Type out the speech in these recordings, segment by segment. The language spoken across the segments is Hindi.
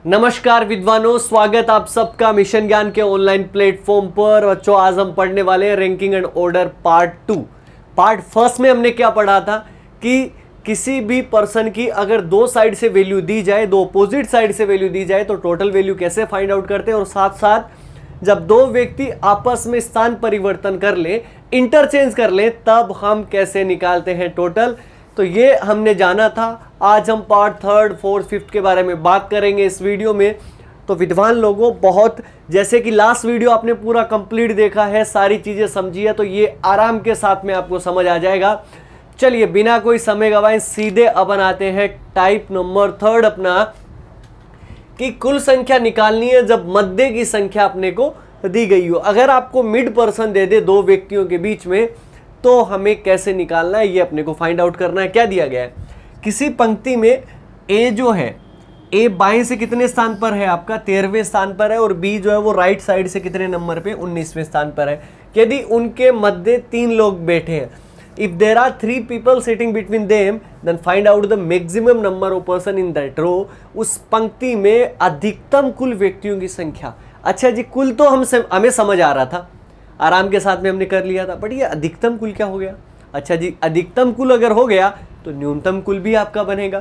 नमस्कार विद्वानों, स्वागत आप सबका मिशन ज्ञान के ऑनलाइन प्लेटफॉर्म पर। बच्चों, आज हम पढ़ने वाले हैं ranking and order part 2। Part first में हमने क्या पढ़ा था कि किसी भी पर्सन की अगर दो साइड से वैल्यू दी जाए, दो अपोजिट साइड से वैल्यू दी जाए तो टोटल वैल्यू कैसे फाइंड आउट करते हैं, और साथ साथ जब दो व्यक्ति आपस में स्थान परिवर्तन कर ले, इंटरचेंज कर ले, तब हम कैसे निकालते हैं टोटल। तो ये हमने जाना था। आज हम पार्ट थर्ड, फोर्थ, फिफ्थ के बारे में बात करेंगे इस वीडियो में। तो विद्वान लोगों, बहुत जैसे कि लास्ट वीडियो आपने पूरा कंप्लीट देखा है, सारी चीज़ें समझी है, तो ये आराम के साथ में आपको समझ आ जाएगा। चलिए बिना कोई समय गवाए सीधे अपन आते हैं टाइप नंबर थर्ड अपना, कि कुल संख्या निकालनी है जब मध्य की संख्या अपने को दी गई हो। अगर आपको मिड पर्सन दे दे दो व्यक्तियों के बीच में, तो हमें कैसे निकालना है ये अपने को फाइंड आउट करना है। क्या दिया गया है, किसी पंक्ति में ए जो है, ए बाएं से कितने स्थान पर है आपका, 13वें स्थान पर है, और बी जो है वो राइट साइड से कितने नंबर पे, 19वें स्थान पर है। यदि उनके मध्य तीन लोग बैठे हैं, if there are 3 people sitting between them, then find out the maximum number of person in that row. उस पंक्ति में अधिकतम कुल व्यक्तियों की संख्या। अच्छा जी, कुल तो हमें समझ आ रहा था, आराम के साथ में हमने कर लिया था, बट ये अधिकतम कुल क्या हो गया। अच्छा जी, अधिकतम कुल अगर हो गया तो न्यूनतम कुल भी आपका बनेगा।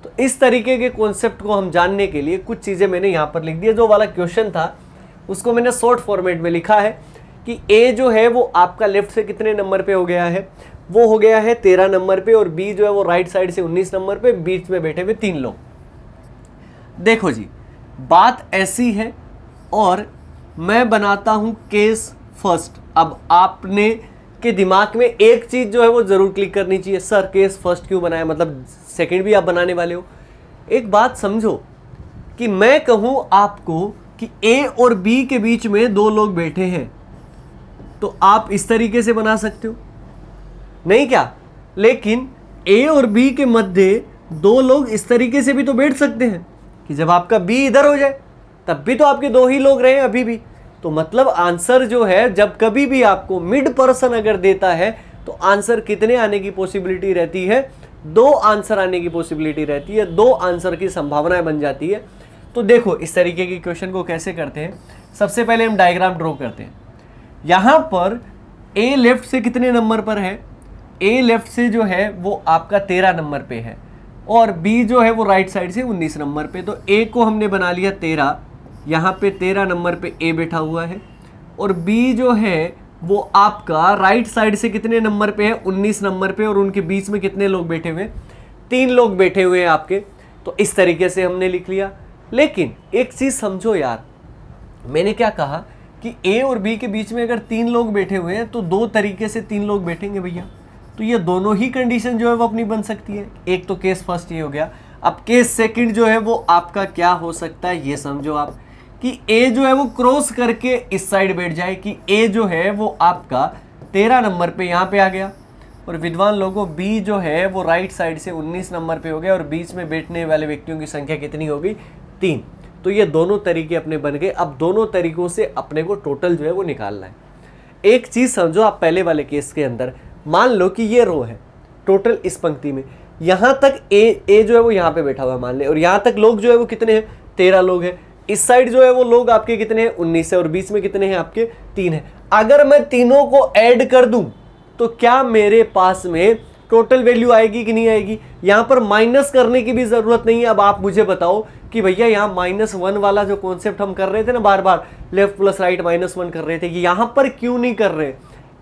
तो इस तरीके के कॉन्सेप्ट को हम जानने के लिए कुछ चीज़ें मैंने यहाँ पर लिख दी है। जो वाला क्वेश्चन था उसको मैंने शॉर्ट फॉर्मेट में लिखा है कि ए जो है वो आपका लेफ्ट से कितने नंबर पे हो गया है, वो हो गया है 13 नंबर पे, और बी जो है वो राइट साइड से 19 नंबर पे, बीच में बैठे हुए तीन लोग। देखो जी, बात ऐसी है, और मैं बनाता हूँ केस फर्स्ट। अब आपने के दिमाग में एक चीज जो है वो जरूर क्लिक करनी चाहिए, सर केस फर्स्ट क्यों बनाया, मतलब सेकंड भी आप बनाने वाले हो। एक बात समझो कि मैं कहूं आपको कि ए और बी के बीच में दो लोग बैठे हैं, तो आप इस तरीके से बना सकते हो, नहीं क्या। लेकिन ए और बी के मध्य दो लोग इस तरीके से भी तो बैठ सकते हैं कि जब आपका बी इधर हो जाए तब भी तो आपके दो ही लोग रहे अभी भी। तो मतलब आंसर जो है, जब कभी भी आपको मिड पर्सन अगर देता है तो आंसर कितने आने की पॉसिबिलिटी रहती है, दो आंसर आने की पॉसिबिलिटी रहती है, दो आंसर की संभावनाएं बन जाती है। तो देखो इस तरीके के क्वेश्चन को कैसे करते हैं। सबसे पहले हम डायग्राम ड्रॉ करते हैं। यहां पर ए लेफ्ट से कितने नंबर पर है, ए लेफ्ट से जो है वो आपका 13 नंबर पे है, और बी जो है वो राइट साइड से 19 नंबर पे। तो ए को हमने बना लिया 13, यहाँ पे 13 नंबर पे ए बैठा हुआ है, और बी जो है वो आपका राइट साइड से कितने नंबर पे है, 19 नंबर पे, और उनके बीच में कितने लोग बैठे हुए हैं, तीन लोग बैठे हुए हैं आपके। तो इस तरीके से हमने लिख लिया। लेकिन एक चीज समझो यार, मैंने क्या कहा कि ए और बी के बीच में अगर तीन लोग बैठे हुए हैं तो दो तरीके से तीन लोग बैठेंगे भैया। तो ये दोनों ही कंडीशन जो है वो अपनी बन सकती है। एक तो केस फर्स्ट ये हो गया। अब केस सेकंड जो है वो आपका क्या हो सकता है, ये समझो आप, कि ए जो है वो क्रॉस करके इस साइड बैठ जाए, कि ए जो है वो आपका 13 नंबर पे यहाँ पे आ गया, और विद्वान लोगों बी जो है वो राइट साइड से 19 नंबर पे हो गया, और बीच में बैठने वाले व्यक्तियों की संख्या कितनी हो गई, 3। तो ये दोनों तरीके अपने बन गए। अब दोनों तरीकों से अपने को टोटल जो है वो निकालना है। एक चीज समझो आप, पहले वाले केस के अंदर मान लो कि ये रो है टोटल इस पंक्ति में, यहाँ तक ए जो है वो यहाँ पे बैठा हुआ मान ले, और यहाँ तक लोग जो है वो कितने हैं, 13 लोग हैं। इस साइड जो है वो लोग आपके कितने हैं, 19 है, और बीच में कितने हैं आपके, 3 है। अगर मैं तीनों को ऐड कर दूं तो क्या मेरे पास में टोटल वैल्यू आएगी कि नहीं आएगी। यहां पर माइनस करने की भी जरूरत नहीं है। अब आप मुझे बताओ कि भैया यहाँ -1 वाला जो कॉन्सेप्ट हम कर रहे थे ना, बार बार लेफ्ट प्लस राइट -1 कर रहे थे, कि यहां पर क्यों नहीं कर रहे,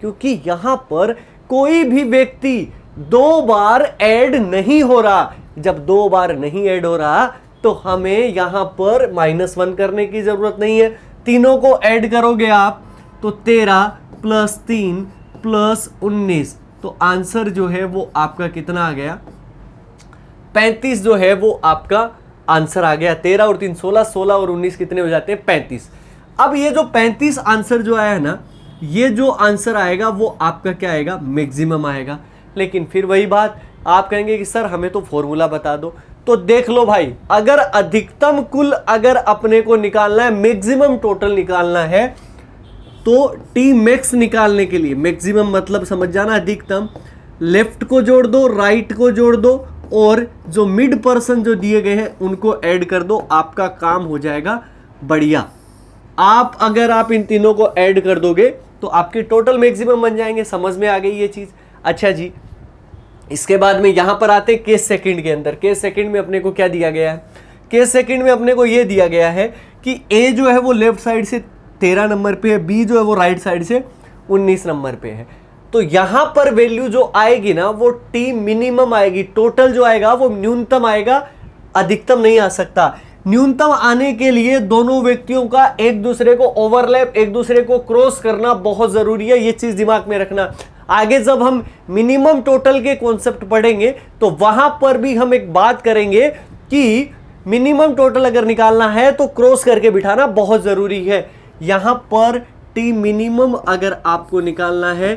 क्योंकि यहां पर कोई भी व्यक्ति दो बार ऐड नहीं हो रहा। जब दो बार नहीं ऐड हो रहा तो हमें यहां पर -1 करने की जरूरत नहीं है। तीनों को ऐड करोगे आप तो 13 + 3 + 19, तो आंसर जो है वो आपका कितना आ गया, 35 जो है वो आपका आंसर आ गया। 13 और 3 16, 16 और 19 कितने हो जाते हैं, 35। अब ये जो 35 आंसर जो आया है ना, ये जो आंसर आएगा वो आपका क्या आएगा, मैक्सिमम आएगा। लेकिन फिर वही बात, आप कहेंगे कि सर हमें तो फॉर्मूला बता दो। तो देख लो भाई, अगर अधिकतम कुल अगर अपने को निकालना है, मैक्सिमम टोटल निकालना है, तो टी मैक्स निकालने के लिए, मैक्सिमम मतलब समझ जाना, अधिकतम, लेफ्ट को जोड़ दो, राइट को जोड़ दो, और जो मिड पर्सन जो दिए गए हैं उनको ऐड कर दो, आपका काम हो जाएगा बढ़िया। अगर आप इन तीनों को ऐड कर दोगे तो आपके टोटल मैक्सिमम बन जाएंगे। समझ में आ गई ये चीज? अच्छा जी, इसके बाद में यहां पर आते हैं केस सेकंड के अंदर। केस सेकंड में अपने को क्या दिया गया है? केस सेकंड में अपने को यह दिया गया है कि ए जो है वो लेफ्ट साइड से 13 नंबर पे है, बी जो है वो राइट साइड से 19 नंबर पे है। तो यहां पर वैल्यू जो आएगी ना वो टी मिनिमम आएगी, टोटल जो आएगा वो न्यूनतम आएगा, अधिकतम नहीं आ सकता। न्यूनतम आने के लिए दोनों व्यक्तियों का एक दूसरे को ओवरलैप, एक दूसरे को क्रॉस करना बहुत जरूरी है, ये चीज दिमाग में रखना। आगे जब हम मिनिमम टोटल के कॉन्सेप्ट पढ़ेंगे तो वहां पर भी हम एक बात करेंगे कि मिनिमम टोटल अगर निकालना है तो क्रॉस करके बिठाना बहुत जरूरी है। यहां पर टी मिनिमम अगर आपको निकालना है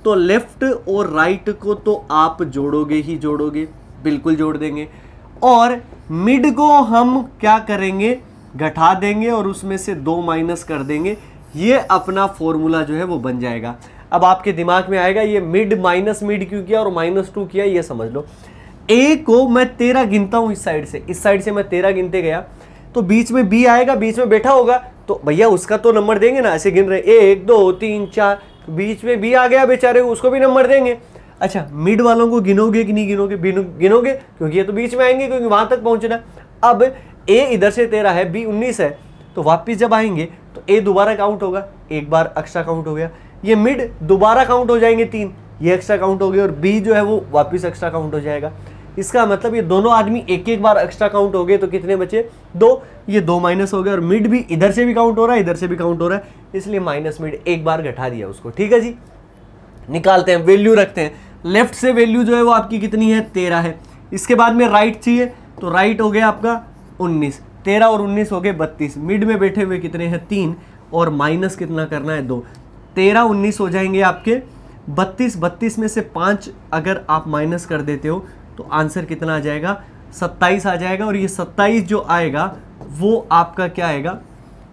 तो लेफ्ट और राइट को तो आप जोड़ोगे ही जोड़ोगे, बिल्कुल जोड़ देंगे, और मिड को हम क्या करेंगे? घटा देंगे और उसमें से 2 माइनस कर देंगे। ये अपना फॉर्मूला जो है वो बन जाएगा। अब आपके दिमाग में आएगा ये मिड माइनस मिड क्यों किया और -2 किया, ये समझ लो। ए को मैं 13 गिनता हूं इस साइड से मैं 13 गिनते गया तो बीच में बी आएगा, बीच में बैठा होगा तो भैया उसका तो नंबर देंगे ना, ऐसे गिन रहे 1 2 3 4, तो बीच में बी आ गया बेचारे, उसको भी नंबर देंगे। अच्छा, मिड वालों को गिनोगे कि नहीं गिनोगे? गिनोगे, क्योंकि ये तो बीच में आएंगे, क्योंकि वहां तक पहुंचना। अब ए इधर से 13 है, बी 19 है, तो वापिस जब आएंगे तो ए दोबारा काउंट होगा, एक बार एक्स्ट्रा काउंट हो गया। ये मिड दोबारा काउंट हो जाएंगे 3, ये एक्स्ट्रा काउंट हो गया, और बी जो है वो वापिस एक्स्ट्रा काउंट हो जाएगा। इसका मतलब ये दोनों आदमी एक एक बार एक्स्ट्रा काउंट हो गए तो कितने बचे? 2, ये 2 माइनस हो गया, और मिड भी इधर से भी काउंट हो रहा है, इधर से भी काउंट हो रहा है, इसलिए माइनस मिड एक बार घटा दिया उसको। ठीक है जी, निकालते हैं, वैल्यू रखते हैं। लेफ्ट से वैल्यू जो है वो आपकी कितनी है? 13 है। इसके बाद में राइट चाहिए, तो राइट हो गया आपका 19, 13 और 19 हो गए 32। मिड में बैठे हुए कितने हैं? 3, और माइनस कितना करना है? 2। 13 19 हो जाएंगे आपके 32, 32 में से 5 अगर आप माइनस कर देते हो तो आंसर कितना आ जाएगा? 27 आ जाएगा, और ये 27 जो आएगा वो आपका क्या आएगा?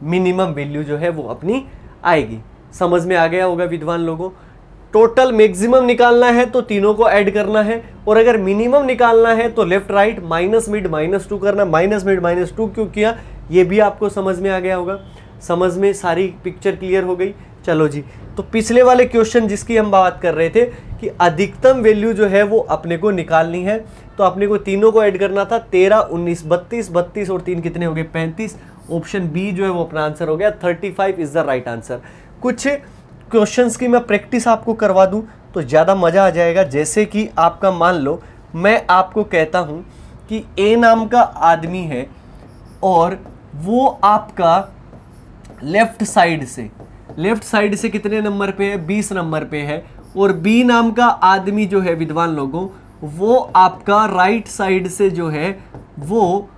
मिनिमम वैल्यू जो है वो अपनी आएगी। समझ में आ गया होगा विद्वान लोगों? टोटल मैक्सिमम निकालना है तो तीनों को ऐड करना है, और अगर मिनिमम निकालना है तो लेफ्ट राइट माइनस मिड -2 करना। माइनस मिड -2 क्यों किया ये भी आपको समझ में आ गया होगा। समझ में सारी पिक्चर क्लियर हो गई? चलो जी, तो पिछले वाले क्वेश्चन जिसकी हम बात कर रहे थे कि अधिकतम वैल्यू जो है वो अपने को निकालनी है, तो अपने को तीनों को ऐड करना था। 13 19 32, 32 और 3 कितने हो गए? 35। ऑप्शन बी जो है वो अपना आंसर हो गया, 35 इज द राइट आंसर। कुछ क्वेश्चंस की मैं प्रैक्टिस आपको करवा दूं तो ज़्यादा मज़ा आ जाएगा। जैसे कि आपका मान लो मैं आपको कहता हूं कि ए नाम का आदमी है और वो आपका लेफ्ट साइड से कितने नंबर पे है? 20 नंबर पे है, और बी नाम का आदमी जो है विद्वान लोगों वो आपका राइट साइड से जो है वो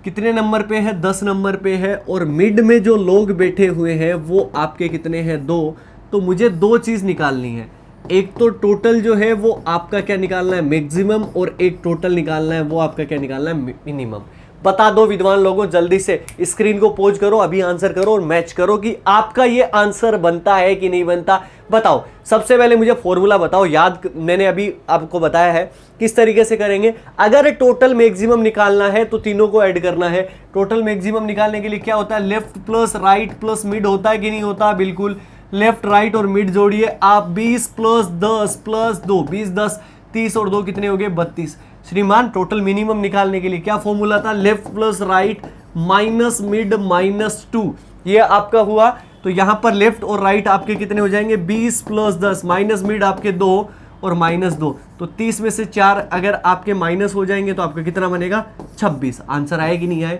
कितने नंबर पे है? 10 नंबर पे है, और मिड में जो लोग बैठे हुए हैं वो आपके कितने हैं? 2। तो मुझे 2 चीज निकालनी है, एक तो टोटल जो है वो आपका क्या निकालना है? मैक्सिमम, और एक टोटल निकालना है वो आपका क्या निकालना है? मिनिमम। बता दो विद्वान लोगों, जल्दी से स्क्रीन को पॉज करो, अभी आंसर करो और मैच करो कि आपका ये आंसर बनता है कि नहीं बनता। बताओ, सबसे पहले मुझे फॉर्मूला बताओ। याद मैंने अभी आपको बताया है किस तरीके से करेंगे। अगर टोटल मैक्सिमम निकालना है तो तीनों को ऐड करना है। टोटल मैक्सिमम निकालने के लिए क्या होता है? Left plus right plus mid होता है कि नहीं होता? बिल्कुल। लेफ्ट राइट और मिड जोड़िए आप, 20 + 10 + 2, 20 10 30 और 2 कितने हो गए? 32। श्रीमान, टोटल मिनिमम निकालने के लिए क्या फॉर्मूला था? Left plus right minus mid -2, ये आपका हुआ। तो यहां पर लेफ्ट और राइट आपके कितने हो जाएंगे? 20 + 10 माइनस मिड आपके 2 और -2, तो 30 में से 4 अगर आपके माइनस हो जाएंगे तो आपका कितना बनेगा? 26। आंसर आए कि नहीं आए?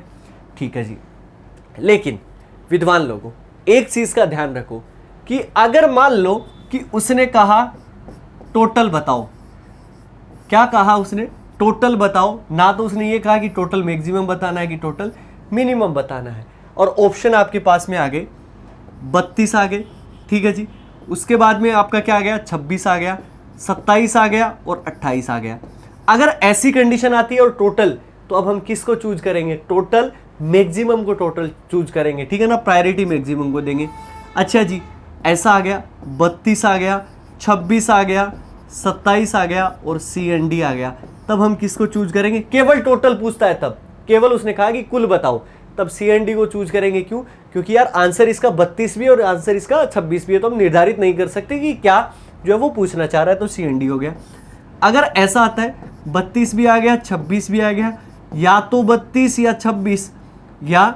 ठीक है जी। लेकिन विद्वान लोगों एक चीज का ध्यान रखो कि अगर मान लो कि उसने कहा टोटल बताओ, क्या कहा उसने? टोटल बताओ ना, तो उसने ये कहा कि टोटल मैक्सिमम बताना है कि टोटल मिनिमम बताना है, और ऑप्शन आपके पास में आ गए 32 आ गए। ठीक है जी। उसके बाद में आपका क्या आ गया? 26 आ गया, 27 आ गया और 28 आ गया। अगर ऐसी कंडीशन आती है और टोटल, तो अब हम किसको चूज करेंगे? टोटल मैक्सिमम को टोटल चूज करेंगे, ठीक है ना, प्रायोरिटी मैक्सिमम को देंगे। अच्छा जी, ऐसा आ गया, 32 आ गया, 26 आ गया, 27 आ गया और सी एंड डी आ गया, तब हम किसको चूज करेंगे? केवल टोटल पूछता है तब, केवल उसने कहा कि कुल बताओ, तब सी एंड डी को चूज करेंगे। क्यों? क्योंकि यार आंसर इसका 32 भी और आंसर इसका 26 भी है, तो हम निर्धारित नहीं कर सकते कि क्या जो है वो पूछना चाह रहा है, तो सी एंड डी हो गया। अगर ऐसा आता है 32 भी आ गया 26 भी आ गया, या तो 32 या 26 या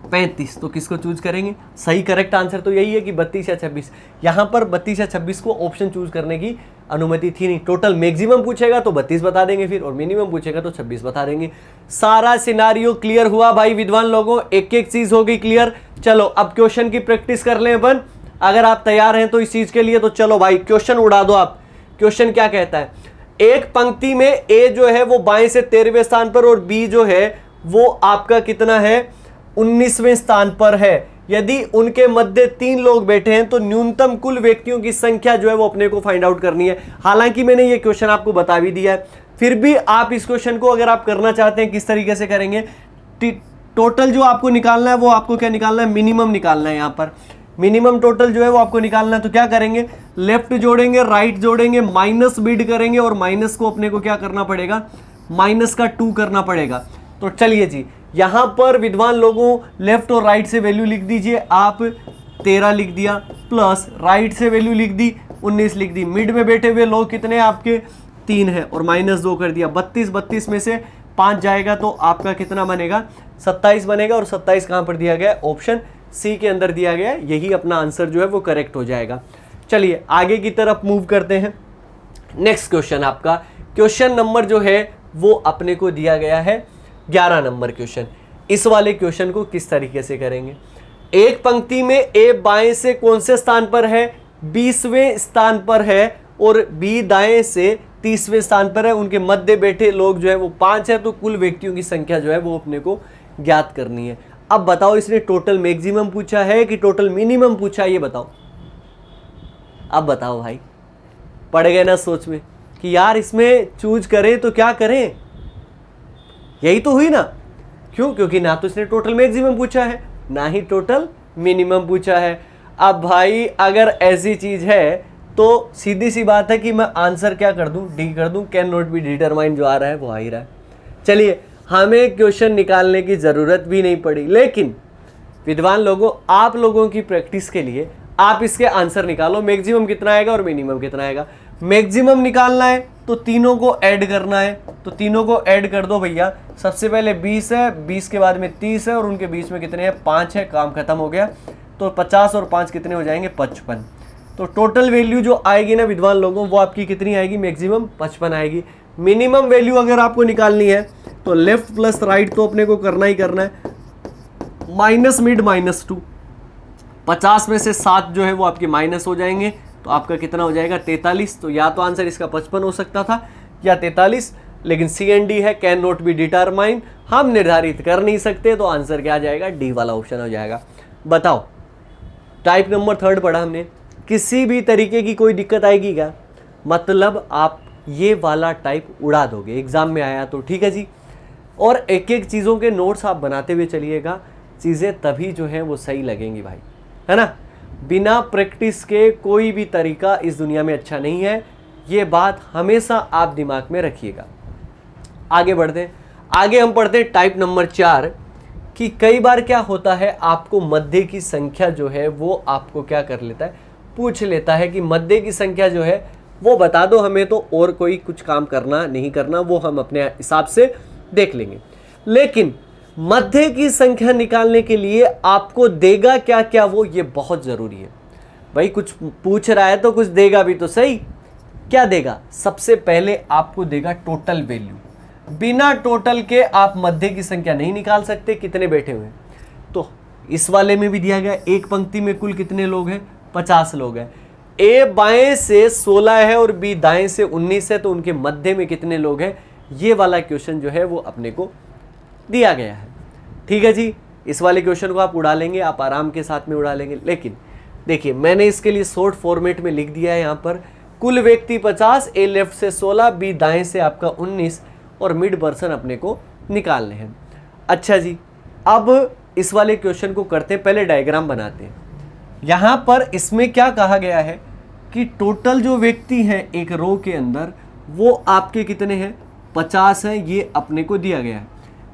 35, तो किसको चूज करेंगे? सही करेक्ट आंसर तो यही है कि 32 या 26। यहां पर 32 या 26 को ऑप्शन चूज करने की अनुमति थी नहीं। टोटल मैक्सिमम पूछेगा तो 32 बता देंगे फिर, और मिनिमम पूछेगा तो 26 बता देंगे। सारा सिनारियो क्लियर हुआ भाई विद्वान लोगों, एक एक चीज होगी क्लियर। चलो अब क्वेश्चन की प्रैक्टिस कर लें अपन, अगर आप तैयार हैं तो इस चीज के लिए, तो चलो भाई क्वेश्चन उड़ा दो आप। क्वेश्चन क्या कहता है? एक पंक्ति में ए जो है वो बाएं से 13वें स्थान पर और बी जो है वो आपका कितना है? 19वें स्थान पर है। यदि उनके मध्य 3 लोग बैठे हैं तो न्यूनतम कुल व्यक्तियों की संख्या जो है वो अपने को फाइंड आउट करनी है। हालांकि मैंने ये क्वेश्चन आपको बता भी दिया है, फिर भी आप इस क्वेश्चन को अगर आप करना चाहते हैं किस तरीके से करेंगे? टोटल जो आपको निकालना है वो आपको क्या निकालना है? मिनिमम निकालना है। यहां पर मिनिमम टोटल जो है वो आपको निकालना है, तो क्या करेंगे? लेफ्ट जोड़ेंगे, राइट जोड़ेंगे, माइनस बिड करेंगे, और माइनस को अपने को क्या करना पड़ेगा? माइनस का 2 करना पड़ेगा। तो चलिए जी, यहां पर विद्वान लोगों लेफ्ट और राइट से वैल्यू लिख दीजिए। आप 13 लिख दिया, प्लस राइट से वैल्यू लिख दी 19 लिख दी। मिड में बैठे हुए लोग कितने आपके? 3 है, और -2 कर दिया। 32 में से 5 जाएगा तो आपका कितना बनेगा? 27 बनेगा। और 27 कहां पर दिया गया? ऑप्शन सी के अंदर दिया गया। यही अपना आंसर जो है वो करेक्ट हो जाएगा। चलिए आगे की तरफ मूव करते हैं। नेक्स्ट क्वेश्चन आपका, क्वेश्चन नंबर जो है वो अपने को दिया गया है 11 नंबर क्वेश्चन। इस वाले क्वेश्चन को किस तरीके से करेंगे? एक पंक्ति में ए बाएं से कौन से स्थान पर है? 20वें स्थान पर है, और बी दाएं से 30वें स्थान पर है। उनके मध्य बैठे लोग जो है वो 5 है, तो कुल व्यक्तियों की संख्या जो है वो अपने को ज्ञात करनी है। अब बताओ इसने टोटल मैक्सिमम पूछा है कि टोटल मिनिमम पूछा है? ये बताओ, अब बताओ भाई। पड़ गए ना सोच में कि यार इसमें चूज करें तो क्या करें? यही तो हुई ना। क्यों? क्योंकि ना तो इसने टोटल मैक्सिमम पूछा है, ना ही टोटल मिनिमम पूछा है। अब भाई अगर ऐसी चीज है तो सीधी सी बात है कि मैं आंसर क्या कर दूं? डी कर दूं। कैन नॉट बी डिटरमाइन जो आ रहा है वो आ ही रहा है। चलिए हमें क्वेश्चन निकालने की जरूरत भी नहीं पड़ी, लेकिन विद्वान लोगों आप लोगों की प्रैक्टिस के लिए आप इसके आंसर निकालो। मैक्सिमम कितना आएगा और मिनिमम कितना आएगा? मैक्सिमम निकालना है तो तीनों को ऐड करना है, तो तीनों को ऐड कर दो भैया। सबसे पहले 20 है, 20 के बाद में 30 है, और उनके बीच में कितने हैं? 5 है। काम खत्म हो गया। तो 50 और 5 कितने हो जाएंगे? 55। तो टोटल वैल्यू जो आएगी ना विद्वान लोगों, वो आपकी कितनी आएगी? मैक्सिमम 55 आएगी। मिनिमम वैल्यू अगर आपको निकालनी है तो लेफ्ट प्लस राइट तो अपने को करना ही करना है। माइनस मिड -2, 50 में से 7 जो है वो आपके माइनस हो जाएंगे, तो आपका कितना हो जाएगा? 43। तो या तो आंसर इसका 55 हो सकता था या 43, लेकिन सी एंड डी है, कैन नॉट बी डिटरमाइन, हम निर्धारित कर नहीं सकते, तो आंसर क्या आ जाएगा? डी वाला ऑप्शन हो जाएगा। बताओ टाइप नंबर 3 पढ़ा हमने, किसी भी तरीके की कोई दिक्कत आएगी क्या? मतलब आप ये वाला टाइप उड़ा दोगे, एग्जाम में आया तो ठीक है जी। और एक एक चीज़ों के नोट्स आप बनाते हुए चलिएगा, चीज़ें तभी जो हैं वो सही लगेंगी भाई, है ना। बिना प्रैक्टिस के कोई भी तरीका इस दुनिया में अच्छा नहीं है, ये बात हमेशा आप दिमाग में रखिएगा। आगे बढ़ते हैं, आगे हम पढ़ते हैं टाइप नंबर 4 कि कई बार क्या होता है, आपको मध्य की संख्या जो है वो आपको क्या कर लेता है? पूछ लेता है कि मध्य की संख्या जो है वो बता दो हमें, तो और कोई कुछ काम करना नहीं करना, वो हम अपने हिसाब से देख लेंगे। लेकिन मध्य की संख्या निकालने के लिए आपको देगा क्या क्या, वो ये बहुत ज़रूरी है भाई। कुछ पूछ रहा है तो कुछ देगा भी तो सही। क्या देगा? सबसे पहले आपको देगा टोटल वैल्यू। बिना टोटल के आप मध्य की संख्या नहीं निकाल सकते, कितने बैठे हुए हैं। तो इस वाले में भी दिया गया, एक पंक्ति में कुल कितने लोग हैं? 50 लोग हैं। ए बाएं से 16 है और बी दाएं से 19 है, तो उनके मध्य में कितने लोग हैं? ये वाला क्वेश्चन जो है वो अपने को दिया गया है। ठीक है जी, इस वाले क्वेश्चन को आप उड़ा लेंगे, आप आराम के साथ में उड़ा लेंगे। लेकिन देखिए मैंने इसके लिए शॉर्ट फॉर्मेट में लिख दिया है यहाँ पर, कुल व्यक्ति 50, ए लेफ्ट से 16, बी दाएं से आपका 19, और मिड पर्सन अपने को निकालने हैं। अच्छा जी, अब इस वाले क्वेश्चन को करते हैं, पहले डायग्राम बनाते हैं। यहाँ पर इसमें क्या कहा गया है कि टोटल जो व्यक्ति हैं एक रो के अंदर वो आपके कितने हैं, 50 हैं, ये अपने को दिया गया है।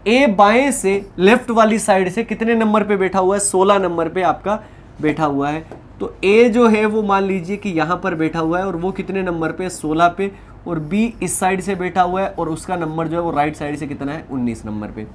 ए बाएं से लेफ्ट वाली साइड से कितने नंबर पे बैठा हुआ है, 16 नंबर पे आपका बैठा हुआ है। तो ए जो है वो मान लीजिए कि यहाँ पर बैठा हुआ है और वो कितने नंबर पे, 16 पे, और बी इस साइड से बैठा हुआ है और उसका नंबर जो है वो राइट साइड से कितना है, 19 नंबर पे।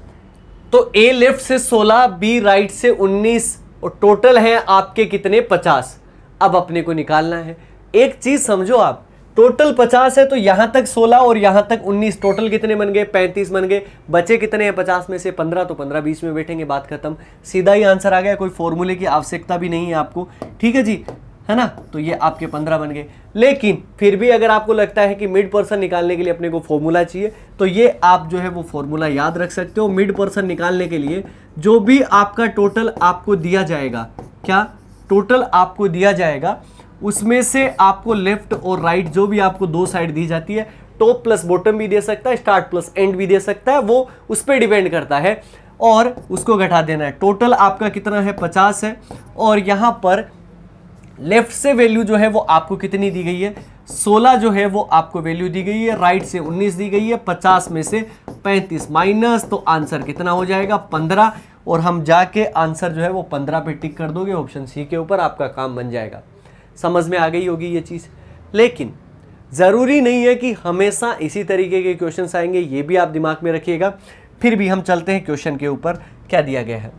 तो ए लेफ्ट से 16, बी राइट से 19 और टोटल है आपके कितने, 50। अब अपने को निकालना है। एक चीज समझो आप, टोटल 50 है तो यहां तक 16 और यहां तक 19, टोटल कितने बन गए, 35 बन गए। बचे कितने हैं 50 में से 15, तो 15 बीच में बैठेंगे, बात खत्म, सीधा ही आंसर आ गया, कोई फॉर्मूले की आवश्यकता भी नहीं है आपको, ठीक है जी, है ना। तो ये आपके 15 बन गए। लेकिन फिर भी अगर आपको लगता है कि मिड पर्सन निकालने के लिए अपने को फॉर्मूला चाहिए, तो ये आप जो है वो फॉर्मूला याद रख सकते हो। मिड पर्सन निकालने के लिए जो भी आपका टोटल आपको दिया जाएगा, क्या टोटल आपको दिया जाएगा, उसमें से आपको लेफ्ट और राइट जो भी आपको दो साइड दी जाती है, टॉप प्लस बॉटम भी दे सकता है, स्टार्ट प्लस एंड भी दे सकता है, वो उस पर डिपेंड करता है, और उसको घटा देना है। टोटल आपका कितना है, 50 है, और यहां पर लेफ्ट से वैल्यू जो है वो आपको कितनी दी गई है, 16 जो है वो आपको वैल्यू दी गई है, राइट से 19 दी गई है, 50 में से 35 माइनस, तो आंसर कितना हो जाएगा, 15, और हम जाके आंसर जो है वो 15 पे टिक कर दोगे ऑप्शन सी के ऊपर, आपका काम बन जाएगा। समझ में आ गई होगी ये चीज। लेकिन जरूरी नहीं है कि हमेशा इसी तरीके के क्वेश्चंस आएंगे, ये भी आप दिमाग में रखिएगा। फिर भी हम चलते हैं क्वेश्चन के ऊपर, क्या दिया गया है।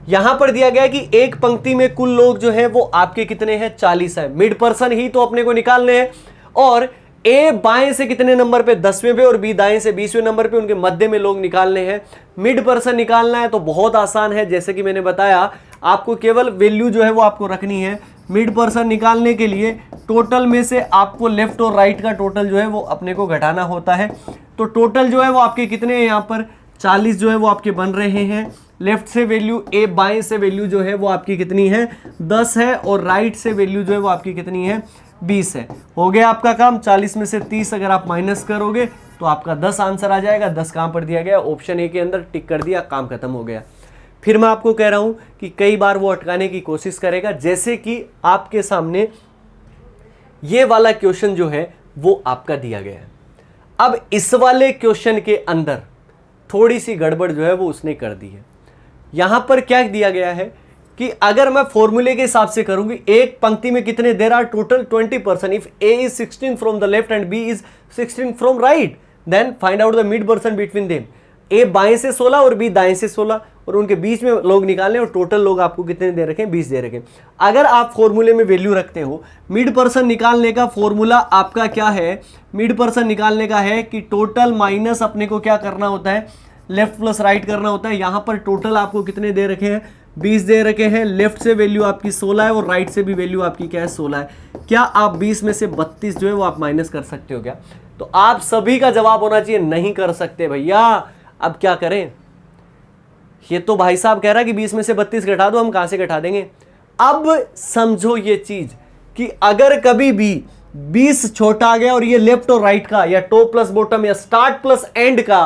यहां पर दिया गया है कि एक पंक्ति में कुल लोग जो है वो आपके कितने हैं, 40 है। मिड पर्सन ही तो अपने को निकालने हैं, और ए बाएं से कितने नंबर पे, 10वें पे, और बी दाएं से 20वें नंबर पे, उनके मध्य में लोग निकालने हैं। मिड पर्सन निकालना है तो बहुत आसान है, जैसे कि मैंने बताया, आपको केवल वैल्यू जो है वो आपको रखनी है। मिड पर्सन निकालने के लिए टोटल में से आपको लेफ्ट और राइट का टोटल जो है वो अपने को घटाना होता है। तो टोटल जो है वो आपके कितने हैं, यहाँ पर 40 जो है वो आपके बन रहे हैं। लेफ्ट से वैल्यू, ए बाएं से वैल्यू जो है वो आपकी कितनी है, 10 है, और राइट से वैल्यू जो है वो आपकी कितनी है, 20 है। हो गया आपका काम। 40 में से 30 अगर आप माइनस करोगे तो आपका 10 आंसर आ जाएगा। 10 कहां पर दिया गया, ऑप्शन ए के अंदर, टिक कर दिया, काम खत्म हो गया। फिर मैं आपको कह रहा हूं कि कई बार वो अटकाने की कोशिश करेगा, जैसे कि आपके सामने ये वाला क्वेश्चन जो है वो आपका दिया गया है। अब इस वाले क्वेश्चन के अंदर थोड़ी सी गड़बड़ जो है वो उसने कर दी है। यहां पर क्या दिया गया है कि अगर मैं फॉर्मूले के हिसाब से करूंगी, एक पंक्ति में कितने दे रहा, total 20%। If A is 16 from the left and B is 16 from right, then find out the mid person between them. A बाएं से 16 और बी दाएं से 16, और उनके बीच में लोग निकालने, और टोटल लोग आपको कितने दे रखे हैं, 20 दे रखे हैं। अगर आप फॉर्मूले में वैल्यू रखते हो, मिड पर्सन निकालने का फॉर्मूला आपका क्या है, मिड पर्सन निकालने का है कि टोटल माइनस अपने को क्या करना होता है, लेफ्ट प्लस राइट करना होता है। यहां पर टोटल आपको कितने दे रखे हैं, 20 दे रखे हैं। लेफ्ट से वैल्यू आपकी 16 है और राइट से भी वैल्यू आपकी क्या है, 16 है। क्या आप 20 में से 32 जो है वो आप माइनस कर सकते हो क्या? तो आप सभी का जवाब होना चाहिए नहीं कर सकते भैया। अब क्या करें, ये तो भाई साहब कह रहा है कि 20 में से 32 घटा दो, हम कहां से घटा देंगे। अब समझो ये चीज कि अगर कभी भी 20 छोटा आ गया और ये लेफ्ट और राइट का, या टॉप प्लस बॉटम, या स्टार्ट प्लस एंड का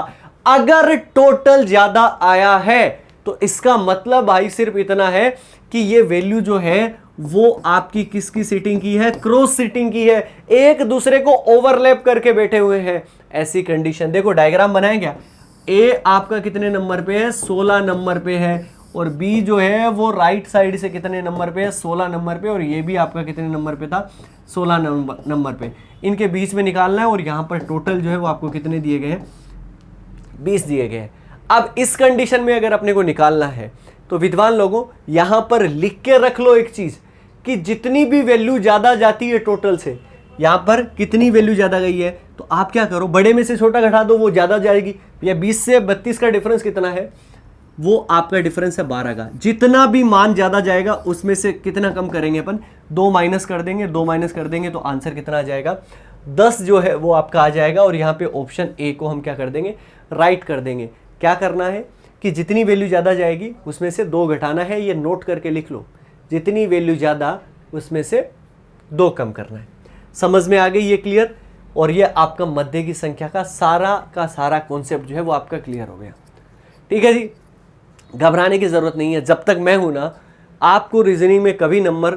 अगर टोटल ज्यादा आया है, तो इसका मतलब भाई सिर्फ इतना है कि ये वैल्यू जो है वो आपकी किसकी सीटिंग की है, क्रॉस सीटिंग की है, एक दूसरे को ओवरलैप करके बैठे हुए हैं। ऐसी कंडीशन देखो, डायग्राम बनाएं क्या, ए आपका कितने नंबर पे है, 16 नंबर पे है, और बी जो है वो राइट साइड से कितने नंबर पे है, 16 नंबर पे, और ये भी आपका कितने नंबर पे था, 16 नंबर पे। इनके बीच में निकालना है, और यहां पर टोटल जो है वो आपको कितने दिए गए हैं, 20 दिए गए हैं। अब इस कंडीशन में अगर अपने को निकालना है तो विद्वान लोगों यहां पर लिख के रख लो एक चीज, कि जितनी भी वैल्यू ज्यादा जाती है टोटल से, यहां पर कितनी वैल्यू ज्यादा गई है, तो आप क्या करो, बड़े में से छोटा घटा दो, वो ज्यादा जाएगी। या 20 से 32 का डिफरेंस कितना है, वो आपका डिफरेंस है 12 का। जितना भी मान ज्यादा जाएगा उसमें से कितना कम करेंगे अपन, 2 माइनस कर देंगे। 2 माइनस कर देंगे तो आंसर कितना आ जाएगा, 10 जो है वो आपका आ जाएगा। और यहाँ पे ऑप्शन ए को हम क्या कर देंगे, राइट कर देंगे। क्या करना है कि जितनी वैल्यू ज़्यादा जाएगी उसमें से 2 घटाना है, ये नोट करके लिख लो। जितनी वैल्यू ज़्यादा उसमें से 2 कम करना है। समझ में आ गई ये क्लियर? और ये आपका मध्य की संख्या का सारा कॉन्सेप्ट जो है वो आपका क्लियर हो गया। ठीक है जी, घबराने की ज़रूरत नहीं है। जब तक मैं हूं ना, आपको रीजनिंग में कभी नंबर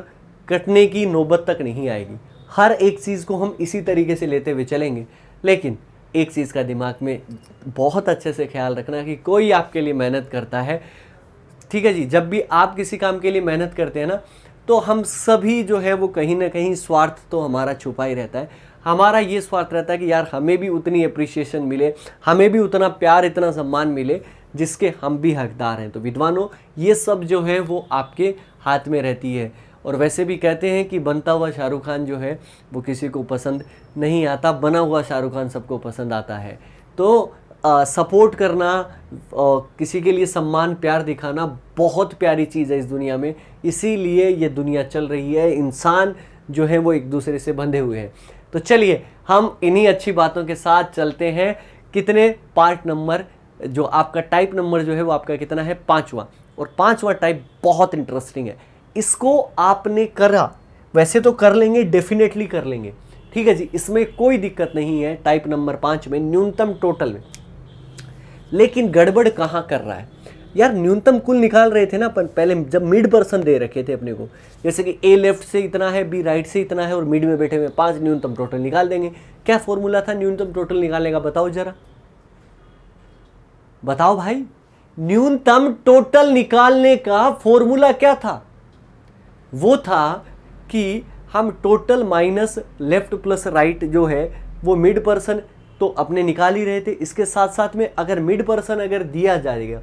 कटने की नौबत तक नहीं आएगी। हर एक चीज़ को हम इसी तरीके से लेते हुए चलेंगे। लेकिन एक चीज़ का दिमाग में बहुत अच्छे से ख्याल रखना कि कोई आपके लिए मेहनत करता है, ठीक है जी। जब भी आप किसी काम के लिए मेहनत करते हैं ना, तो हम सभी जो है वो कहीं ना कहीं स्वार्थ तो हमारा छुपा ही रहता है। हमारा ये स्वार्थ रहता है कि यार हमें भी उतनी अप्रिसिएशन मिले, हमें भी उतना प्यार, इतना सम्मान मिले जिसके हम भी हकदार हैं। तो विद्वानों, ये सब जो है वो आपके हाथ में रहती है। और वैसे भी कहते हैं कि बनता हुआ शाहरुख खान जो है वो किसी को पसंद नहीं आता, बना हुआ शाहरुख खान सबको पसंद आता है। तो सपोर्ट करना, किसी के लिए सम्मान, प्यार दिखाना बहुत प्यारी चीज़ है इस दुनिया में। इसीलिए ये दुनिया चल रही है, इंसान जो है वो एक दूसरे से बंधे हुए हैं। तो चलिए हम इन्हीं अच्छी बातों के साथ चलते हैं। कितने पार्ट नंबर, जो आपका टाइप नंबर जो है वो आपका कितना है, 5वां। और 5वां टाइप बहुत इंटरेस्टिंग है। इसको आपने करा, वैसे तो कर लेंगे, डेफिनेटली कर लेंगे, ठीक है जी, इसमें कोई दिक्कत नहीं है। टाइप नंबर 5 में न्यूनतम टोटल में, लेकिन गड़बड़ कहाँ कर रहा है यार। न्यूनतम कुल निकाल रहे थे ना अपन पहले, जब मिड पर्सन दे रखे थे अपने को, जैसे कि ए लेफ्ट से इतना है, बी राइट से इतना है और मिड में बैठे हुए 5, न्यूनतम टोटल निकाल देंगे। क्या फॉर्मूला था न्यूनतम टोटल निकालने का, बताओ जरा, बताओ भाई। न्यूनतम टोटल निकालने का फॉर्मूला क्या था? वो था कि हम total minus left plus right जो है वो मिड पर्सन तो अपने निकाल ही रहे थे। इसके साथ साथ में अगर मिड पर्सन अगर दिया जाएगा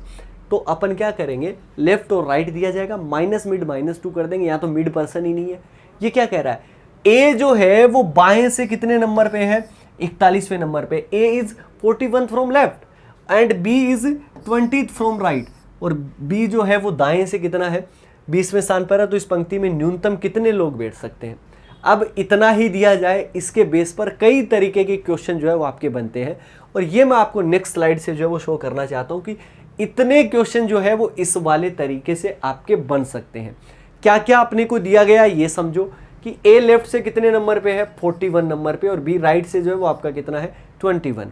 तो अपन क्या करेंगे, लेफ्ट और राइट दिया जाएगा, माइनस मिड -2 कर देंगे। यहाँ तो मिड पर्सन ही नहीं है। ये क्या कह रहा है, ए जो है वो बाएं से कितने नंबर पे है, 41वें नंबर पे। A is 41 from left and B is 20 from right. और बी जो है वो दाएं से कितना है, 20वें स्थान पर है। तो इस पंक्ति में न्यूनतम कितने लोग बैठ सकते हैं। अब इतना ही दिया जाए, इसके बेस पर कई तरीके के क्वेश्चन जो है वो आपके बनते हैं। और ये मैं आपको नेक्स्ट स्लाइड से जो है वो शो करना चाहता हूँ कि इतने क्वेश्चन जो है वो इस वाले तरीके से आपके बन सकते हैं। क्या क्या अपने को दिया गया ये समझो कि ए लेफ्ट से कितने नंबर पे है, 41 नंबर पे, और बी राइट से जो है वो आपका कितना है, 21।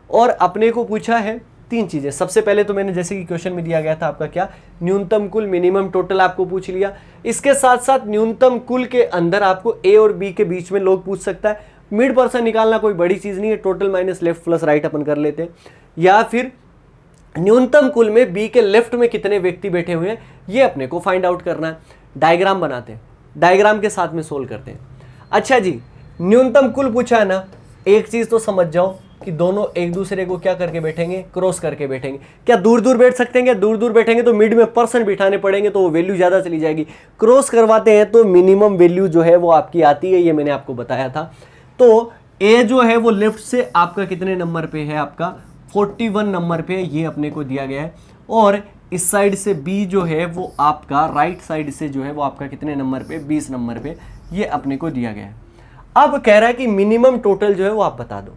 और अपने को पूछा है 3 चीजें। सबसे पहले तो मैंने जैसे कि क्वेश्चन में दिया गया था आपका क्या, न्यूनतम कुल, मिनिमम टोटल आपको पूछ लिया। इसके साथ साथ न्यूनतम कुल के अंदर आपको ए और बी के बीच में लोग पूछ सकता है। मिड पर्सन निकालना कोई बड़ी चीज नहीं है, total minus left plus right अपन कर लेते हैं। या फिर न्यूनतम कुल में बी के लेफ्ट में कितने व्यक्ति बैठे हुए हैं, ये अपने को फाइंड आउट करना है। डायग्राम बनाते हैं, डायग्राम के साथ में सोल्व करते हैं। अच्छा जी, न्यूनतम कुल पूछा है ना, एक चीज तो समझ जाओ कि दोनों एक दूसरे को क्या करके बैठेंगे, क्रॉस करके बैठेंगे। क्या दूर दूर बैठ सकते हैं? क्या दूर दूर बैठेंगे तो मिड में पर्सन बिठाने पड़ेंगे, तो वो वैल्यू ज्यादा चली जाएगी। क्रॉस करवाते हैं तो मिनिमम वैल्यू जो है वो आपकी आती है, ये मैंने आपको बताया था। तो ए जो है वो लेफ्ट से आपका कितने नंबर पे है, आपका 41 नंबर पे, ये अपने को दिया गया है। और इस साइड से बी जो है वो आपका राइट साइड से जो है वो आपका कितने नंबर पे, 20 नंबर पे, ये अपने को दिया गया है। अब कह रहा है कि मिनिमम टोटल जो है वो आप बता दो।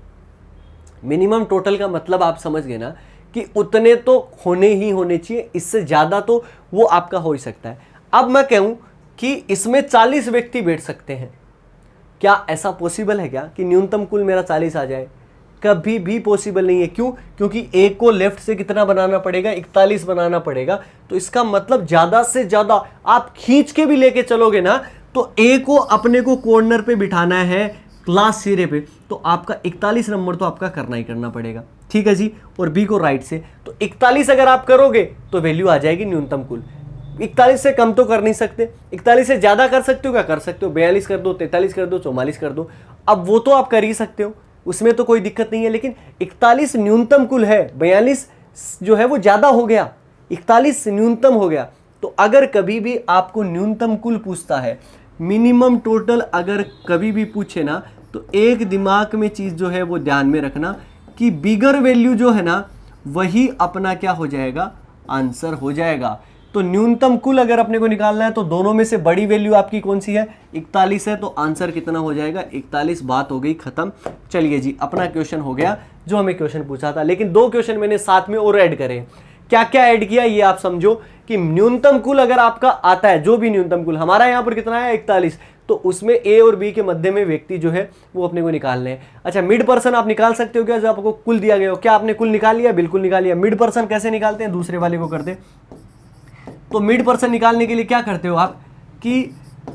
मिनिमम टोटल का मतलब आप समझ गए ना कि उतने तो होने ही होने चाहिए, इससे ज्यादा तो वो आपका हो ही सकता है। अब मैं कहूं कि इसमें 40 व्यक्ति बैठ सकते हैं, क्या ऐसा पॉसिबल है क्या कि न्यूनतम कुल मेरा 40 आ जाए? कभी भी पॉसिबल नहीं है। क्यों? क्योंकि ए को लेफ्ट से कितना बनाना पड़ेगा, 41 बनाना पड़ेगा। तो इसका मतलब ज्यादा से ज्यादा आप खींच के भी लेके चलोगे ना, तो ए को अपने को कॉर्नर पे बिठाना है, क्लास सिरे पे, तो आपका 41 नंबर तो आपका करना ही करना पड़ेगा, ठीक है जी। और बी को राइट से, तो 41 अगर आप करोगे तो वैल्यू आ जाएगी न्यूनतम कुल। 41 से कम तो कर नहीं सकते, 41 से ज्यादा कर सकते हो, क्या कर सकते हो, 42 कर दो, 43 कर दो, 44 कर दो। अब वो तो आप कर ही सकते हो, उसमें तो कोई दिक्कत नहीं है। लेकिन 41 न्यूनतम कुल है, 42 जो है वो ज्यादा हो गया, 41 न्यूनतम हो गया। तो अगर कभी भी आपको न्यूनतम कुल पूछता है, मिनिमम टोटल अगर कभी भी पूछे ना, तो एक दिमाग में चीज जो है वो ध्यान में रखना कि बिगर वैल्यू जो है ना वही अपना क्या हो जाएगा, आंसर हो जाएगा। तो न्यूनतम कुल अगर अपने को निकालना है तो दोनों में से बड़ी वैल्यू आपकी कौन सी है, 41 है, तो आंसर कितना हो जाएगा, 41। बात हो गई खत्म। चलिए जी, अपना क्वेश्चन हो गया जो हमें क्वेश्चन पूछा था। लेकिन 2 क्वेश्चन मैंने साथ में और ऐड करे। क्या क्या ऐड किया ये आप समझो कि न्यूनतम कुल अगर आपका आता है, जो भी न्यूनतम कुल हमारा यहाँ पर कितना है, 41, तो उसमें ए और बी के मध्य में व्यक्ति जो है वो अपने को निकालने हैं। अच्छा, मिड पर्सन आप निकाल सकते हो क्या, जो आपको कुल दिया गया हो? क्या आपने कुल निकाल लिया? बिल्कुल निकाल लिया। मिड पर्सन कैसे निकालते हैं, दूसरे वाले को करते। तो मिड पर्सन निकालने के लिए क्या करते हो आप कि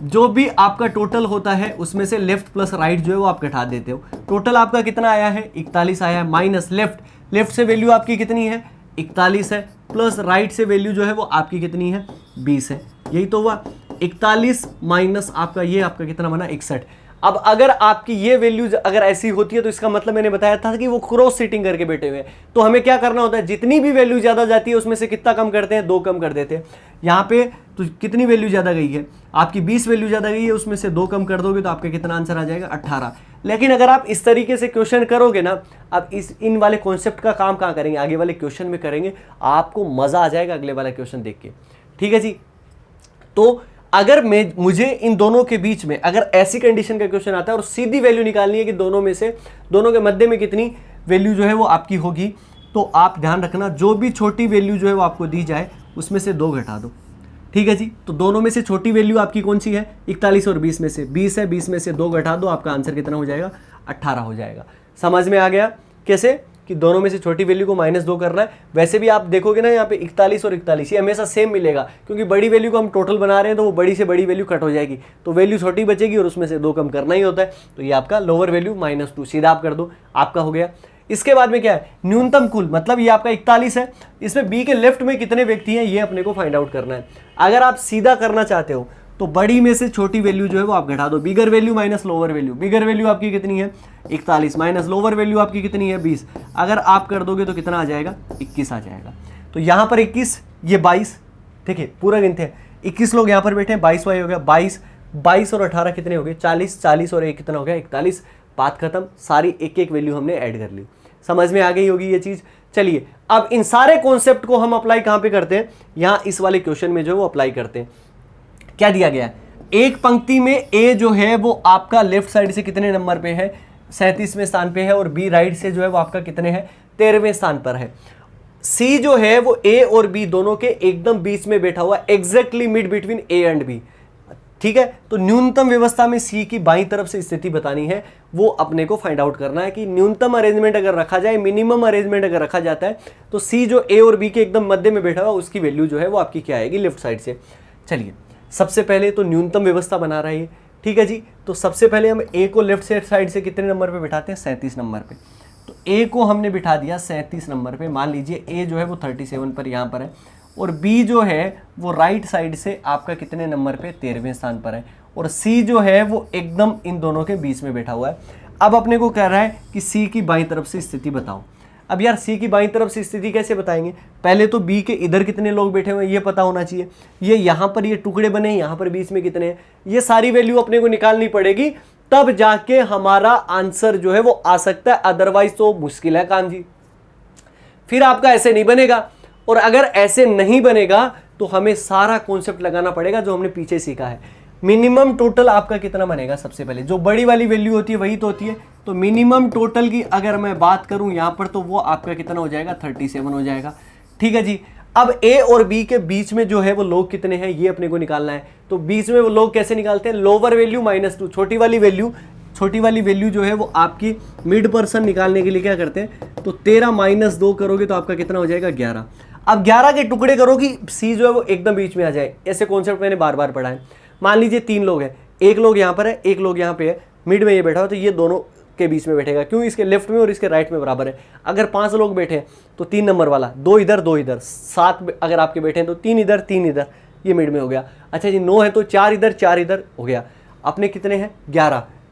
जो भी आपका टोटल होता है उसमें से लेफ्ट प्लस राइट जो है वो आप घटा देते हो। टोटल आपका कितना आया है 41 आया है, माइनस लेफ्ट से वैल्यू आपकी कितनी है 41 है, प्लस राइट से वैल्यू जो है वो आपकी कितनी है 20 है। यही तो हुआ 41 माइनस आपका ये आपका कितना बना 61। अब अगर आपकी ये वैल्यूज अगर ऐसी होती है तो इसका मतलब मैंने बताया था कि वो क्रॉस सीटिंग करके बैठे हुए हैं। तो हमें क्या करना होता है, जितनी भी वैल्यू ज्यादा जाती है उसमें से कितना कम करते हैं 2 कम कर देते हैं। यहाँ पे तो कितनी वैल्यू ज्यादा गई है आपकी 20 वैल्यू ज्यादा गई है, उसमें से 2 कम कर दोगे तो आपका कितना आंसर आ जाएगा 18। लेकिन अगर आप इस तरीके से क्वेश्चन करोगे ना, आप इन वाले कॉन्सेप्ट का काम कहाँ करेंगे, आगे वाले क्वेश्चन में करेंगे, आपको मजा आ जाएगा अगले वाला क्वेश्चन देख के। ठीक है जी। तो अगर मुझे इन दोनों के बीच में अगर ऐसी कंडीशन का क्वेश्चन आता है और सीधी वैल्यू निकालनी है कि दोनों में से दोनों के मध्य में कितनी वैल्यू जो है वो आपकी होगी, तो आप ध्यान रखना जो भी छोटी वैल्यू जो है वो आपको दी जाए उसमें से 2 घटा दो। ठीक है जी। तो दोनों में से छोटी वैल्यू आपकी कौन सी है 41 और 20 में से 20 है, 20 में से 2 घटा दो, आपका आंसर कितना हो जाएगा 18 हो जाएगा। समझ में आ गया कैसे कि दोनों में से छोटी वैल्यू को -2 करना है। वैसे भी आप देखोगे ना यहाँ पे 41 और 41 ये हमेशा सेम मिलेगा, क्योंकि बड़ी वैल्यू को हम टोटल बना रहे हैं तो वो बड़ी से बड़ी वैल्यू कट हो जाएगी, तो वैल्यू छोटी बचेगी और उसमें से 2 कम करना ही होता है। तो ये आपका लोअर वैल्यू -2 सीधा आप कर दो, आपका हो गया। इसके बाद में क्या है न्यूनतम कुल, मतलब ये आपका 41 है, इसमें बी के लेफ्ट में कितने व्यक्ति हैं ये अपने को फाइंड आउट करना है। अगर आप सीधा करना चाहते हो तो बड़ी में से छोटी वैल्यू जो है वो आप घटा दो, बिगर वैल्यू माइनस लोअर वैल्यू। बिगर वैल्यू आपकी कितनी है 41 माइनस लोअर वैल्यू आपकी कितनी है 20। अगर आप कर दोगे तो कितना आ जाएगा 21 आ जाएगा। तो यहाँ पर 21 ये 22, ठीक है पूरा गिनते हैं 21 लोग यहाँ पर बैठे हैं, 22 वाई हो गया 22 और 18 कितने हो गए 40 और 1 कितना हो गया 41। बात खत्म, सारी एक एक वैल्यू हमने ऐड कर ली। समझ में आ गई होगी ये चीज। चलिए अब इन सारे कॉन्सेप्ट को हम अप्लाई कहां पे करते हैं, यहां इस वाले क्वेश्चन में जो वो अप्लाई करते हैं। क्या दिया गया है एक पंक्ति में ए जो है वो आपका लेफ्ट साइड से कितने नंबर पे है 37वें स्थान पे है, और बी राइट से जो है वो आपका कितने है 13वें स्थान पर है। सी जो है वो ए और बी दोनों के एकदम बीच में बैठा हुआ, exactly mid between A and B. ठीक है, तो न्यूनतम व्यवस्था में सी की बाईं तरफ से स्थिति बतानी है, वो अपने को फाइंड आउट करना है कि न्यूनतम अरेंजमेंट अगर रखा जाए, मिनिमम अरेंजमेंट अगर रखा जाता है, तो सी जो ए और बी के एकदम मध्य में बैठा हुआ उसकी वैल्यू जो है वो आपकी क्या आएगी लेफ्ट साइड से। चलिए सबसे पहले तो न्यूनतम व्यवस्था बना रहा है, ठीक है जी। तो सबसे पहले हम ए को लेफ्ट साइड से कितने नंबर पे बिठाते हैं 37 नंबर पे। तो ए को हमने बिठा दिया 37 नंबर पे। मान लीजिए ए जो है वो 37 पर यहाँ पर है, और बी जो है वो राइट साइड से आपका कितने नंबर पे 13वें स्थान पर है, और सी जो है वो एकदम इन दोनों के बीच में बैठा हुआ है। अब अपने को कह रहा है कि सी की बाईं तरफ से स्थिति बताओ। अब यार सी की बाईं तरफ से स्थिति कैसे बताएंगे, पहले तो बी के इधर कितने लोग बैठे हुए हैं ये पता होना चाहिए, ये यहाँ पर ये टुकड़े बने हैं, यहाँ पर बीच में कितने हैं, ये सारी वैल्यू अपने को निकालनी पड़ेगी, तब जाके हमारा आंसर जो है वो आ सकता है, अदरवाइज तो मुश्किल है काम जी। फिर आपका ऐसे नहीं बनेगा, और अगर ऐसे नहीं बनेगा तो हमें सारा कॉन्सेप्ट लगाना पड़ेगा जो हमने पीछे सीखा है। मिनिमम टोटल आपका कितना बनेगा, सबसे पहले जो बड़ी वाली वैल्यू होती है वही तो होती है, तो मिनिमम टोटल की अगर मैं बात करूं यहां पर तो वो आपका कितना हो जाएगा 37 हो जाएगा। ठीक है जी। अब ए और बी के बीच में जो है वो लोग कितने हैं ये अपने को निकालना है। तो बीच में वो लोग कैसे निकालते हैं, लोअर वैल्यू -2, छोटी वाली वैल्यू जो है वो आपकी मिड पर्सन निकालने के लिए क्या करते हैं, तो 13 - 2 करोगे तो आपका कितना हो जाएगा 11। अब 11 के टुकड़े करो कि सी जो है वो एकदम बीच में आ जाए। ऐसे कॉन्सेप्ट मैंने बार बार पढ़ा है। मान लीजिए 3 लोग हैं, एक लोग यहाँ पर है, एक लोग यहाँ पे है, मिड में ये बैठा हो, तो ये दोनों के बीच में बैठेगा, क्यों इसके लेफ्ट में और इसके राइट में बराबर है। अगर 5 लोग बैठे हैं तो 3 नंबर वाला 2 इधर 2 इधर, 7 अगर आपके बैठे हैं तो 3 इधर 3 इधर, ये मिड में हो गया। अच्छा जी 9 है तो 4 इधर 4 इधर हो गया। अपने कितने हैं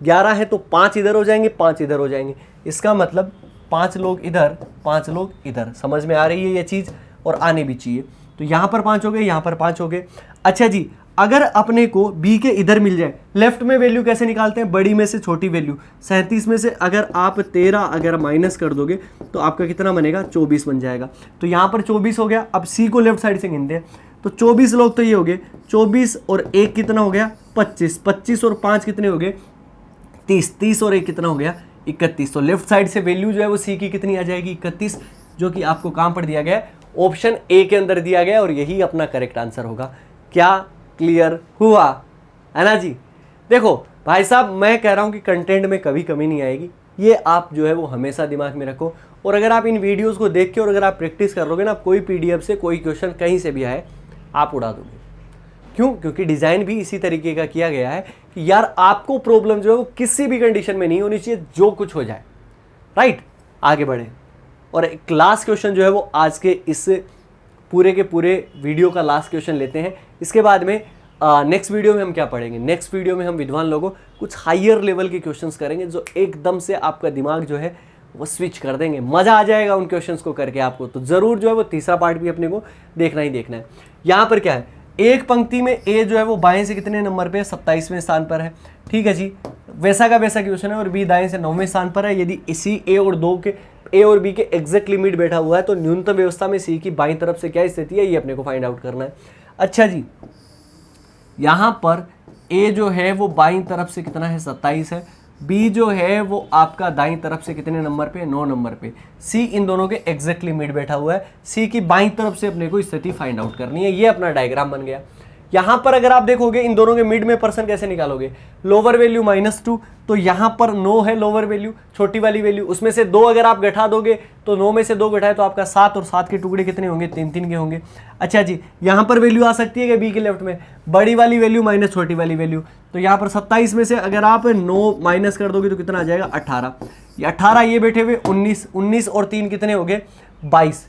11 है तो 5 इधर हो जाएंगे 5 इधर हो जाएंगे। इसका मतलब 5 लोग इधर 5 लोग इधर। समझ में आ रही है ये चीज़, और आने भी चाहिए। तो यहाँ पर 5 हो गए, यहाँ पर 5 हो गए। अच्छा जी अगर अपने को बी के इधर मिल जाए, लेफ्ट में वैल्यू कैसे निकालते हैं, बड़ी में से छोटी वैल्यू। 37 में से अगर आप 13 अगर माइनस कर दोगे तो आपका कितना बनेगा 24 बन जाएगा। तो यहाँ पर 24 हो गया। अब सी को लेफ्ट साइड से गिनते हैं, तो 24 लोग तो ये हो गए, 24 और 1 कितना हो गया 25, 25 और 5 कितने हो गए 30, 30 और 1 कितना हो गया 31। तो लेफ्ट साइड से वैल्यू जो है वो सी की कितनी आ जाएगी 31, जो कि आपको कहाँ पर दिया गया है, ऑप्शन ए के अंदर दिया गया है, और यही अपना करेक्ट आंसर होगा। क्या क्लियर हुआ है ना जी। देखो भाई साहब मैं कह रहा हूं कि कंटेंट में कभी कमी नहीं आएगी, ये आप जो है वो हमेशा दिमाग में रखो। और अगर आप इन वीडियोस को देख के और अगर आप प्रैक्टिस कर लोगे ना, कोई पीडीएफ से कोई क्वेश्चन कहीं से भी आए आप उड़ा दोगे। क्यों? क्योंकि डिज़ाइन भी इसी तरीके का किया गया है कि यार आपको प्रॉब्लम जो है वो किसी भी कंडीशन में नहीं होनी चाहिए, जो कुछ हो जाए, राइट। आगे बढ़े और एक लास्ट क्वेश्चन जो है वो आज के इस पूरे के पूरे वीडियो का लास्ट क्वेश्चन लेते हैं। इसके बाद में नेक्स्ट वीडियो में हम क्या पढ़ेंगे? नेक्स्ट वीडियो में हम विद्वान लोगों कुछ हायर लेवल के क्वेश्चंस करेंगे जो एकदम से आपका दिमाग जो है वो स्विच कर देंगे, मज़ा आ जाएगा उन क्वेश्चंस को करके आपको। तो ज़रूर जो है वो तीसरा पार्ट भी अपने को देखना ही देखना है। यहाँ पर क्या है, एक पंक्ति में ए जो है वो बाएं से कितने नंबर पे है? 27वें स्थान पर है, ठीक है जी। वैसा का वैसा क्वेश्चन है और बी दाएं से 9वें स्थान पर है। यदि इसी ए और बी के एग्जैक्ट लिमिट बैठा हुआ है तो न्यूनतम व्यवस्था में सी की बाईं तरफ से क्या स्थिति है, ये अपने को फाइंड आउट करना है। अच्छा जी, यहाँ पर ए जो है वो बाईं तरफ से कितना है? 27 है। बी जो है वो आपका दाईं तरफ से कितने नंबर पे? 9 नंबर पे। सी इन दोनों के एग्जैक्ट लिमिट बैठा हुआ है। सी की बाईं तरफ से अपने को स्थिति फाइंड आउट करनी है। ये अपना डायग्राम बन गया। यहाँ पर अगर आप देखोगे इन दोनों के मिड में पर्सन कैसे निकालोगे? लोअर वैल्यू -2, तो यहाँ पर 9 है लोअर वैल्यू, छोटी वाली वैल्यू, उसमें से 2 अगर आप घटा दोगे तो 9 में से 2 घटाए तो आपका 7, और 7 के टुकड़े कितने होंगे? 3 के होंगे। अच्छा जी, यहाँ पर वैल्यू आ सकती है कि बी के लेफ्ट में बड़ी वाली वैल्यू माइनस छोटी वाली वैल्यू, तो यहाँ पर 27 में से अगर आप 9 माइनस कर दोगे तो कितना आ जाएगा? 18। ये 18, ये बैठे हुए 19 और 3 कितने हो गए? 22,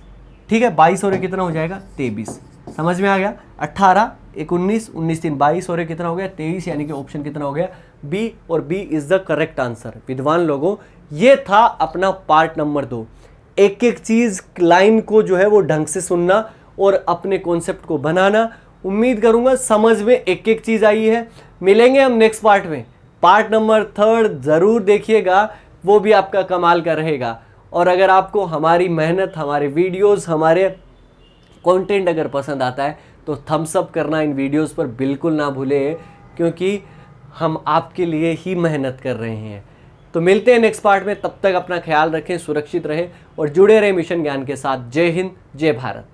ठीक है। 22 और ये कितना हो जाएगा? 23। समझ में आ गया? 18 एक 19, 19 3 22 और ये कितना हो गया? 23, यानी कि ऑप्शन कितना हो गया? बी, और B is the correct answer. विद्वान लोगों, ये था अपना पार्ट नंबर 2। एक एक चीज लाइन को जो है वो ढंग से सुनना और अपने कॉन्सेप्ट को बनाना। उम्मीद करूंगा समझ में एक एक चीज आई है। मिलेंगे हम नेक्स्ट पार्ट में, पार्ट नंबर 3 जरूर देखिएगा, वो भी आपका कमाल का रहेगा। और अगर आपको हमारी मेहनत, हमारे वीडियोस, हमारे कंटेंट अगर पसंद आता है तो थम्स अप करना इन वीडियोस पर बिल्कुल ना भूलें, क्योंकि हम आपके लिए ही मेहनत कर रहे हैं। तो मिलते हैं नेक्स्ट पार्ट में, तब तक अपना ख्याल रखें, सुरक्षित रहें और जुड़े रहें मिशन ज्ञान के साथ। जय हिंद, जय भारत।